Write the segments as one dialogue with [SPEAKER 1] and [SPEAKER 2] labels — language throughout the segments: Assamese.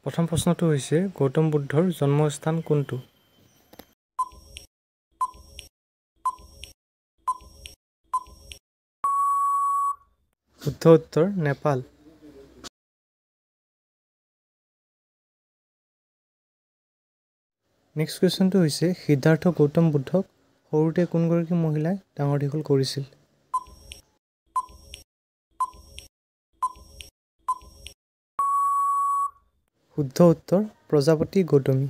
[SPEAKER 1] প্ৰথম প্ৰশ্নটো হৈছে গৌতম বুদ্ধৰ জন্মস্থান কোনটো? শুদ্ধ উত্তৰ নেপাল। নেক্সট কুৱেশ্যনটো হৈছে সিদ্ধাৰ্থ গৌতম বুদ্ধক সৰুতে কোনগৰাকী মহিলাই ডাঙৰ দীঘল কৰিছিল? শুদ্ধ উত্তৰ প্ৰজাপতি গৌতমী।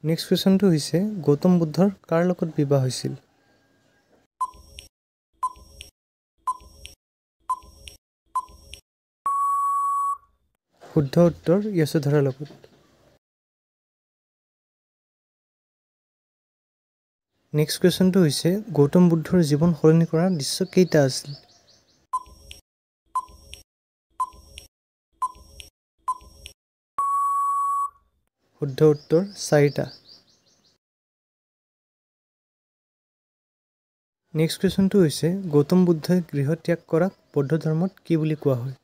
[SPEAKER 1] নেক্সট কুৱেশ্যনটো হৈছে গৌতম বুদ্ধৰ কাৰ লগত বিবাহ হৈছিল? শুদ্ধ উত্তৰ যশোধৰাৰ লগত। নেক্সট কুৱেশ্যনটো হৈছে গৌতম বুদ্ধৰ জীৱন সলনি কৰা দৃশ্য কেইটা আছিল? শুদ্ধ উত্তৰ 4টা। নেক্সট কুৱেশ্যনটো হৈছে গৌতম বুদ্ধই গৃহ ত্যাগ কৰাক বৌদ্ধ ধৰ্মত কি বুলি কোৱা হয়?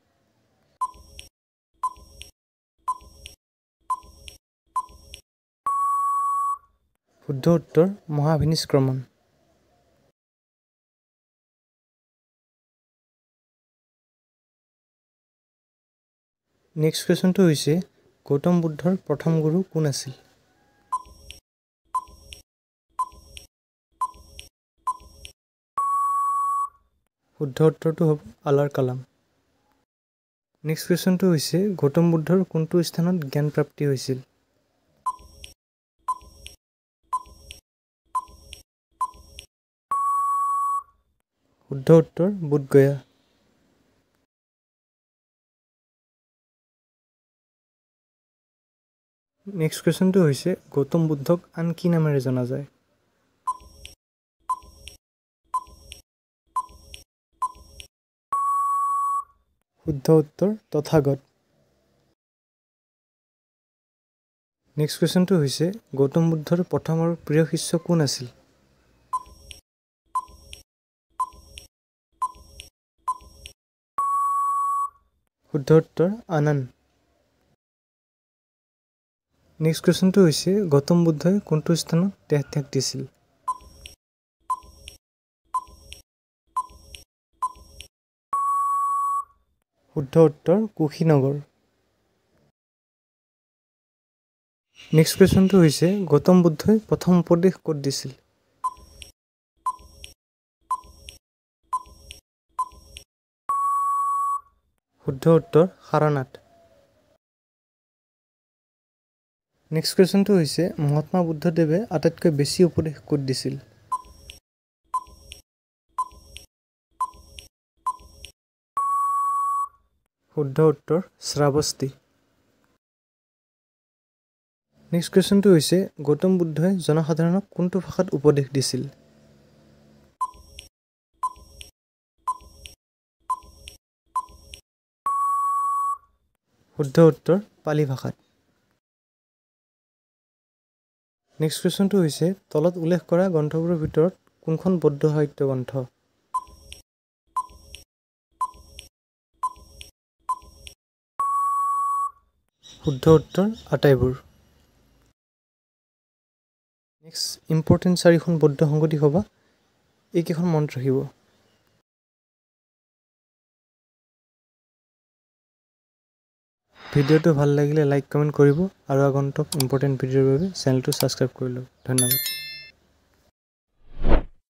[SPEAKER 1] শুদ্ধ উত্তৰ মহাভিনিষ্ক্ৰমণ। নেক্সট কুৱেশ্যনটো হৈছে গৌতম বুদ্ধৰ প্ৰথম গুৰু কোন আছিল? শুদ্ধ উত্তৰটো হ'ব আলাৰ কালাম। নেক্সট কুৱেশ্যনটো হৈছে গৌতম বুদ্ধৰ কোনটো স্থানত জ্ঞান প্ৰাপ্তি হৈছিল? শুদ্ধ উত্তৰ বোধগয়া। নেক্সট কুৱেশ্যনটো হৈছে গৌতম বুদ্ধক আন কি নামেৰে জনা যায়? শুদ্ধ উত্তৰ তথাগত। নেক্সট কুৱেশ্যনটো হৈছে গৌতম বুদ্ধৰ প্ৰথম আৰু প্ৰিয় শিষ্য কোন আছিল? শুদ্ধ উত্তৰ আনন্দ। নেক্সট কুৱেশ্যনটো হৈছে গৌতম বুদ্ধই কোনটো স্থানত দেহ ত্যাগ দিছিল? শুদ্ধ উত্তৰ কুশীনগৰ। নেক্সট কুৱেশ্যনটো হৈছে গৌতম বুদ্ধই প্ৰথম উপদেশ ক'ত দিছিল? শুদ্ধ উত্তৰ সাৰনাথ। নেক্সট কুৱেশ্যনটো হৈছে মহাত্মা বুদ্ধদেৱে আটাইতকৈ বেছি উপদেশ ক'ত দিছিল? শুদ্ধ উত্তৰ শ্ৰাৱস্তি। নেক্সট কুৱেশ্যনটো হৈছে গৌতম বুদ্ধই জনসাধাৰণক কোনটো ভাষাত উপদেশ দিছিল? শুদ্ধ উত্তৰ পালি ভাষাত। নেক্সট কুৱেশ্যনটো হৈছে তলত উল্লেখ কৰা গ্ৰন্থবোৰৰ ভিতৰত কোনখন বৌদ্ধ সাহিত্য গ্ৰন্থ? শুদ্ধ উত্তৰ আটাইবোৰ। নেক্সট ইম্পৰ্টেণ্ট 4খন বৌদ্ধ সংগতি সভা, এইকেইখন মনত ৰাখিব। ভিডিঅ'টো ভাল লাগিলে লাইক কমেণ্ট কৰিব আৰু আগন্তুক ইম্পৰ্টেণ্ট ভিডিঅ'ৰ বাবে চেনেলটো ছাবস্ক্ৰাইব কৰি লওক। ধন্যবাদ।